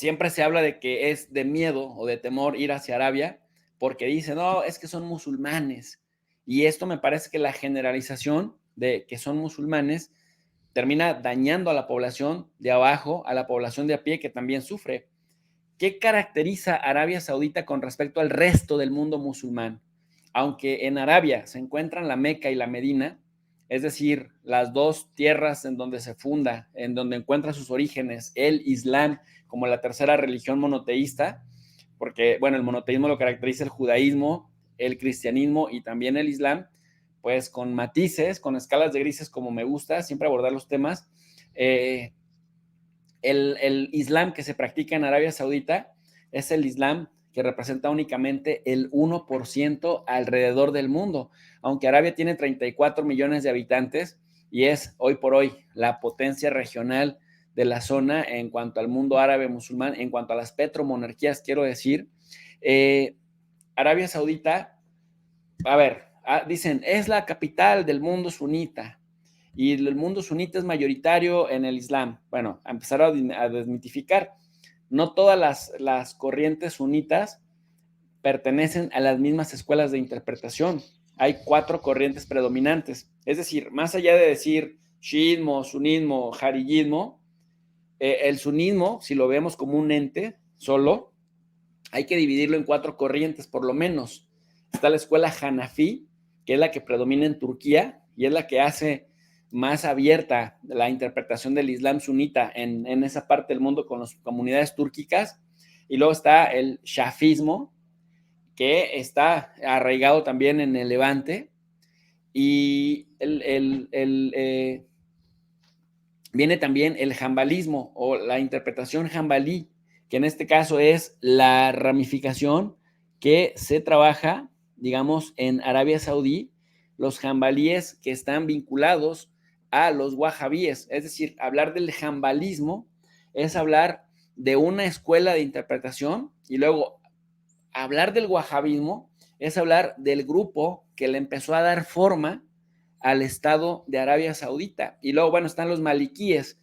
siempre se habla de que es de miedo o de temor ir hacia Arabia porque dicen, no, es que son musulmanes. Y esto me parece que la generalización de que son musulmanes termina dañando a la población de abajo, a la población de a pie que también sufre. ¿Qué caracteriza a Arabia Saudita con respecto al resto del mundo musulmán? Aunque en Arabia se encuentran la Meca y la Medina, es decir, las dos tierras en donde se funda, en donde encuentra sus orígenes el Islam como la tercera religión monoteísta, porque, bueno, el monoteísmo lo caracteriza el judaísmo, el cristianismo y también el Islam, pues con matices, con escalas de grises como me gusta, siempre abordar los temas. El Islam que se practica en Arabia Saudita es el Islam que representa únicamente el 1% alrededor del mundo, aunque Arabia tiene 34 millones de habitantes y es hoy por hoy la potencia regional de la zona en cuanto al mundo árabe musulmán, en cuanto a las petromonarquías, quiero decir. Arabia Saudita, a ver, dicen, es la capital del mundo sunita y el mundo sunita es mayoritario en el Islam. Bueno, a empezar a desmitificar. No todas las corrientes sunitas pertenecen a las mismas escuelas de interpretación. Hay 4 corrientes predominantes. Es decir, más allá de decir shiismo, sunismo, hariyismo, el sunismo, si lo vemos como un ente solo, hay que dividirlo en 4 corrientes, por lo menos. Está la escuela Hanafi, que es la que predomina en Turquía y es la que hace más abierta la interpretación del Islam sunita en esa parte del mundo con las comunidades túrquicas. Y luego está el shafismo, que está arraigado también en el Levante. Y viene también el jambalismo o la interpretación jambalí, que en este caso es la ramificación que se trabaja, digamos, en Arabia Saudí, los jambalíes que están vinculados a los wahabíes. Es decir, hablar del jambalismo es hablar de una escuela de interpretación y luego hablar del wahabismo es hablar del grupo que le empezó a dar forma al Estado de Arabia Saudita. Y luego, bueno, están los maliquíes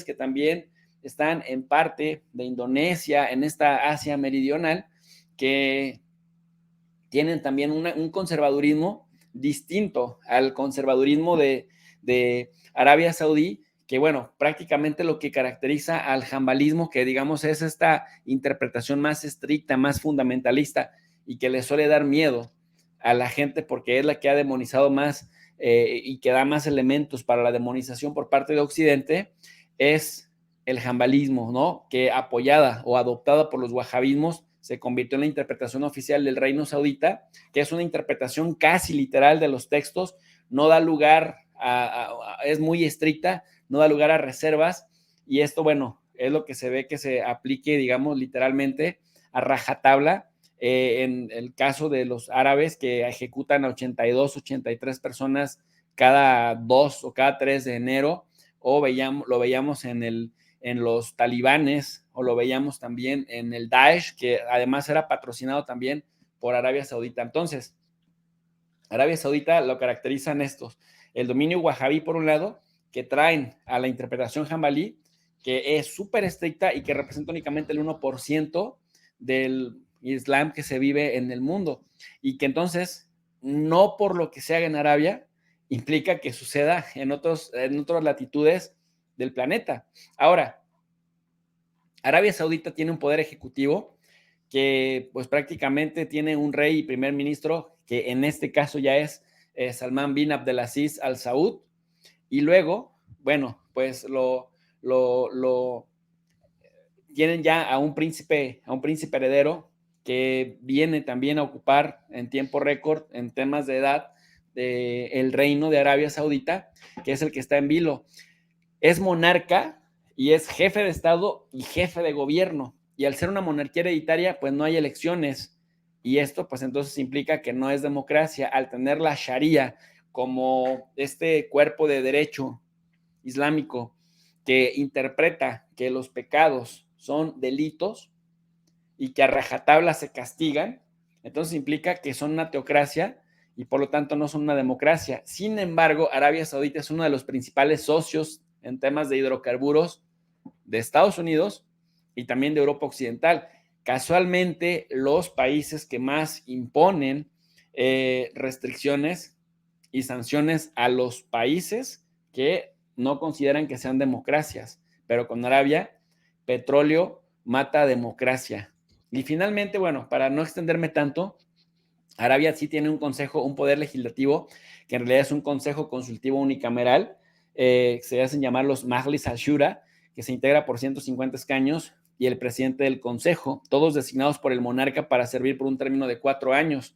que también están en parte de Indonesia, en esta Asia meridional, que tienen también un conservadurismo distinto al conservadurismo de Arabia Saudí, que bueno, prácticamente lo que caracteriza al jambalismo, que digamos es esta interpretación más estricta, más fundamentalista y que le suele dar miedo a la gente porque es la que ha demonizado más y que da más elementos para la demonización por parte de Occidente, es el jambalismo, ¿no? Que apoyada o adoptada por los wahabismos se convirtió en la interpretación oficial del Reino Saudita, que es una interpretación casi literal de los textos, no da lugar es muy estricta, no da lugar a reservas, y esto, bueno, es lo que se ve que se aplique, digamos, literalmente a rajatabla, en el caso de los árabes que ejecutan a 82, 83 personas cada 2 o cada 3 de enero, o lo veíamos en los talibanes, o lo veíamos también en el Daesh, que además era patrocinado también por Arabia Saudita. Entonces, Arabia Saudita lo caracterizan estos, el dominio wahabí por un lado, que traen a la interpretación jambalí, que es súper estricta y que representa únicamente el 1% del Islam que se vive en el mundo. Y que entonces, no por lo que se haga en Arabia, implica que suceda en otras latitudes del planeta. Ahora, Arabia Saudita tiene un poder ejecutivo que pues prácticamente tiene un rey y primer ministro, que en este caso ya es Salman bin Abdelaziz Al Saud, y luego, bueno, pues lo tienen ya a un príncipe heredero que viene también a ocupar en tiempo récord, en temas de edad, el reino de Arabia Saudita, que es el que está en vilo. Es monarca y es jefe de Estado y jefe de gobierno. Y al ser una monarquía hereditaria, pues no hay elecciones. Y esto, pues entonces implica que no es democracia. Al tener la Sharia como este cuerpo de derecho islámico que interpreta que los pecados son delitos y que a rajatabla se castigan, entonces implica que son una teocracia y por lo tanto no son una democracia. Sin embargo, Arabia Saudita es uno de los principales socios en temas de hidrocarburos de Estados Unidos y también de Europa Occidental. Casualmente, los países que más imponen restricciones y sanciones a los países que no consideran que sean democracias, pero con Arabia, petróleo mata democracia. Y finalmente, bueno, para no extenderme tanto, Arabia sí tiene un consejo, un poder legislativo, que en realidad es un consejo consultivo unicameral, se hacen llamar los Majlis al-Shura, que se integra por 150 escaños, y el presidente del consejo, todos designados por el monarca para servir por un término de 4 años.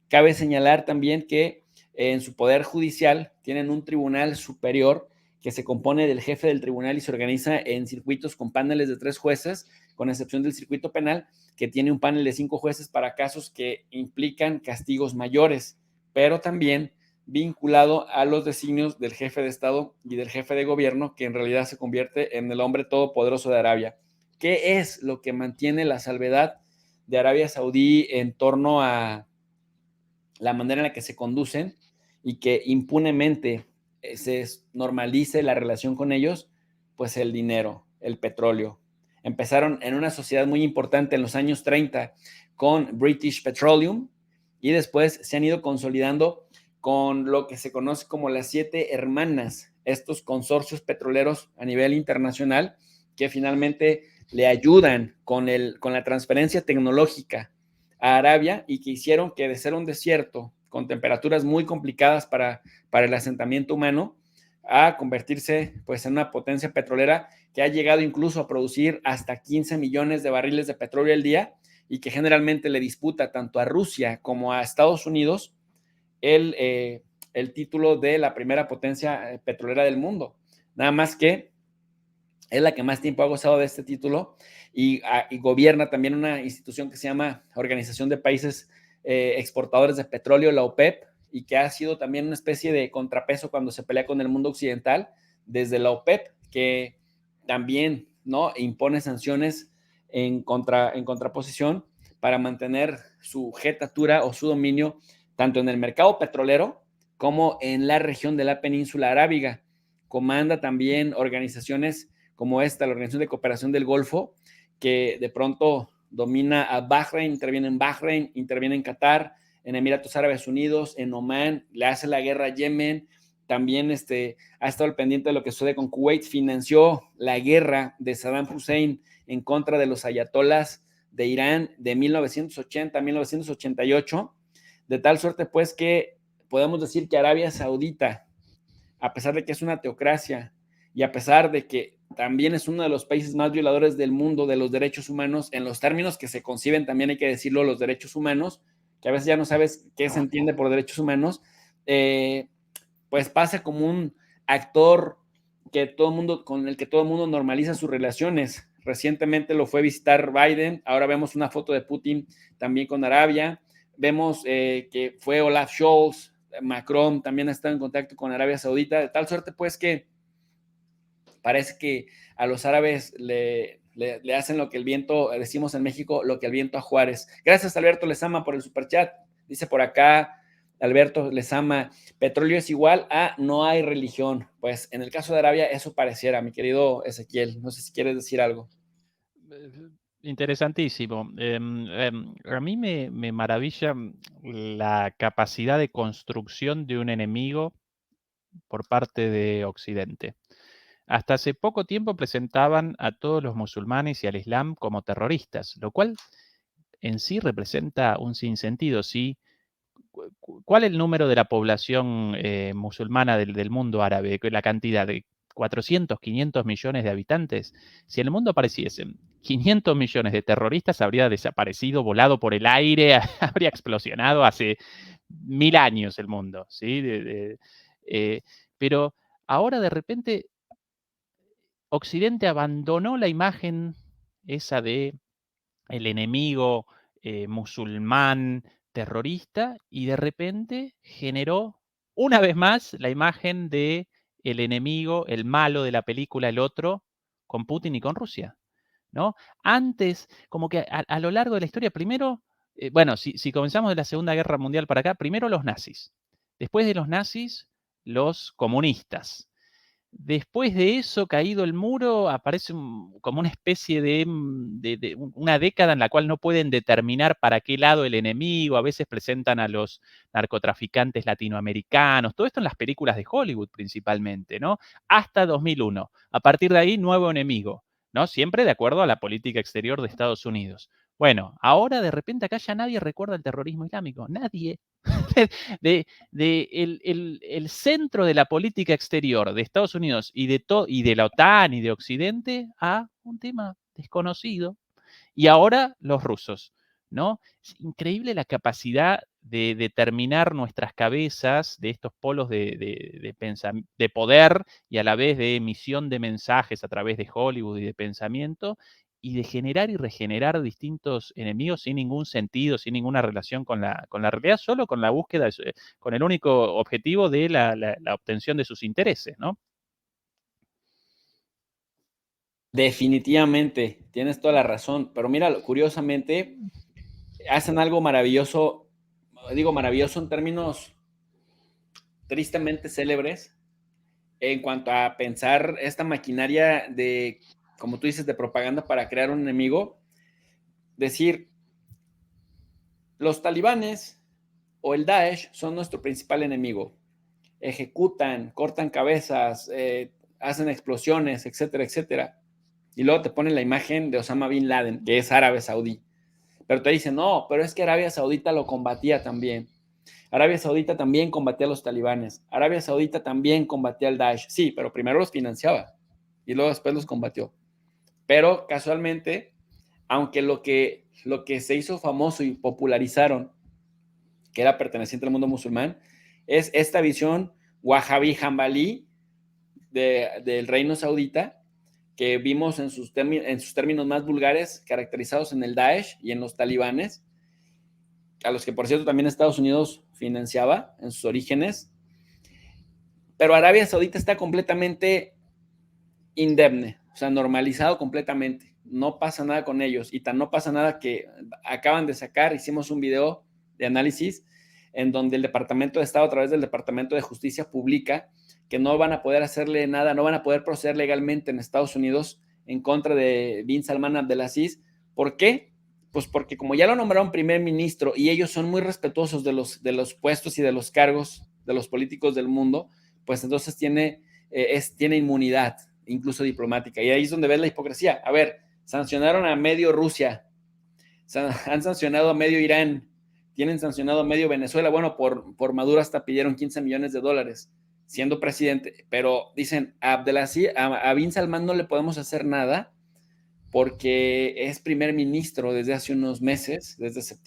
Cabe señalar también que en su poder judicial tienen un tribunal superior que se compone del jefe del tribunal y se organiza en circuitos con paneles de 3 jueces, con excepción del circuito penal, que tiene un panel de 5 jueces para casos que implican castigos mayores, pero también vinculado a los designios del jefe de Estado y del jefe de gobierno, que en realidad se convierte en el hombre todopoderoso de Arabia. ¿Qué es lo que mantiene la salvedad de Arabia Saudí en torno a la manera en la que se conducen y que impunemente se normalice la relación con ellos? Pues el dinero, el petróleo. Empezaron en una sociedad muy importante en los años 30 con British Petroleum y después se han ido consolidando con lo que se conoce como las 7 hermanas, estos consorcios petroleros a nivel internacional que finalmente le ayudan con la transferencia tecnológica a Arabia y que hicieron que de ser un desierto con temperaturas muy complicadas para el asentamiento humano a convertirse pues en una potencia petrolera que ha llegado incluso a producir hasta 15 millones de barriles de petróleo al día y que generalmente le disputa tanto a Rusia como a Estados Unidos el título de la primera potencia petrolera del mundo. Nada más que es la que más tiempo ha gozado de este título y gobierna también una institución que se llama Organización de Países Exportadores de Petróleo, la OPEP, y que ha sido también una especie de contrapeso cuando se pelea con el mundo occidental, desde la OPEP, que también ¿no? impone sanciones en contraposición para mantener su jetatura o su dominio tanto en el mercado petrolero como en la región de la península arábiga. Comanda también organizaciones como esta, la Organización de Cooperación del Golfo, que de pronto domina a Bahrein, interviene en Qatar, en Emiratos Árabes Unidos, en Omán, le hace la guerra a Yemen, también ha estado al pendiente de lo que sucede con Kuwait, financió la guerra de Saddam Hussein en contra de los ayatolás de Irán de 1980 a 1988, de tal suerte pues que podemos decir que Arabia Saudita, a pesar de que es una teocracia y a pesar de que también es uno de los países más violadores del mundo de los derechos humanos, en los términos que se conciben, también hay que decirlo, los derechos humanos, que a veces ya no sabes qué se entiende por derechos humanos, pues pasa como un actor que todo mundo, con el que todo el mundo normaliza sus relaciones. Recientemente lo fue a visitar Biden, ahora vemos una foto de Putin también con Arabia, vemos que fue Olaf Scholz, Macron también ha estado en contacto con Arabia Saudita, de tal suerte pues que parece que a los árabes le hacen lo que el viento, decimos en México, lo que el viento a Juárez. Gracias Alberto Lezama por el superchat. Dice por acá Alberto Lezama, petróleo es igual a no hay religión. Pues en el caso de Arabia eso pareciera, mi querido Ezequiel. No sé si quieres decir algo. Interesantísimo. A mí me maravilla la capacidad de construcción de un enemigo por parte de Occidente. Hasta hace poco tiempo presentaban a todos los musulmanes y al Islam como terroristas, lo cual en sí representa un sinsentido. ¿Sí? ¿Cuál es el número de la población musulmana del mundo árabe? La cantidad de 400, 500 millones de habitantes. Si en el mundo apareciesen 500 millones de terroristas, habría desaparecido, volado por el aire, habría explosionado hace 1000 años el mundo. ¿Sí? Pero ahora de repente Occidente abandonó la imagen esa de el enemigo musulmán terrorista y de repente generó una vez más la imagen de el enemigo, el malo de la película, el otro, con Putin y con Rusia, ¿no? Antes, como que a lo largo de la historia, primero, bueno, si comenzamos de la Segunda Guerra Mundial para acá, primero los nazis, después de los nazis, los comunistas, Después de eso, caído el muro, aparece como una especie de una década en la cual no pueden determinar para qué lado el enemigo. A veces presentan a los narcotraficantes latinoamericanos, todo esto en las películas de Hollywood principalmente, ¿no? Hasta 2001. A partir de ahí, nuevo enemigo, ¿no? Siempre de acuerdo a la política exterior de Estados Unidos. Bueno, ahora de repente acá ya nadie recuerda el terrorismo islámico, nadie. El centro de la política exterior de Estados Unidos y de la OTAN y de Occidente a un tema desconocido. Y ahora los rusos, ¿no? Es increíble la capacidad de determinar nuestras cabezas de estos polos de poder y a la vez de emisión de mensajes a través de Hollywood y de pensamiento, y de generar y regenerar distintos enemigos sin ningún sentido, sin ninguna relación con la realidad, solo con la búsqueda, con el único objetivo de la obtención de sus intereses, ¿no? Definitivamente, tienes toda la razón, pero mira, curiosamente, hacen algo maravilloso, digo maravilloso en términos tristemente célebres, en cuanto a pensar esta maquinaria de, como tú dices, de propaganda para crear un enemigo, decir, los talibanes o el Daesh son nuestro principal enemigo. Ejecutan, cortan cabezas, hacen explosiones, etcétera, etcétera. Y luego te ponen la imagen de Osama Bin Laden, que es árabe saudí. Pero te dicen, no, pero es que Arabia Saudita lo combatía también. Arabia Saudita también combatía a los talibanes. Arabia Saudita también combatía al Daesh. Sí, pero primero los financiaba y luego después los combatió. Pero casualmente, aunque lo que se hizo famoso y popularizaron, que era perteneciente al mundo musulmán, es esta visión wahhabí jambalí del reino saudita que vimos en sus términos más vulgares, caracterizados en el Daesh y en los talibanes, a los que por cierto también Estados Unidos financiaba en sus orígenes. Pero Arabia Saudita está completamente indemne, o sea, normalizado completamente. No pasa nada con ellos. Y tan no pasa nada que acaban de sacar, hicimos un video de análisis en donde el Departamento de Estado, a través del Departamento de Justicia, publica que no van a poder hacerle nada, no van a poder proceder legalmente en Estados Unidos en contra de Bin Salman Abdelaziz. ¿Por qué? Pues porque como ya lo nombraron primer ministro y ellos son muy respetuosos de los puestos y de los cargos de los políticos del mundo, pues entonces tiene inmunidad, incluso diplomática. Y ahí es donde ves la hipocresía. A ver, sancionaron a medio Rusia, han sancionado a medio Irán, tienen sancionado a medio Venezuela. Bueno, por Maduro hasta pidieron 15 millones de dólares siendo presidente, pero dicen a Abdelaziz, a Bin Salman no le podemos hacer nada porque es primer ministro desde hace unos meses, desde septiembre.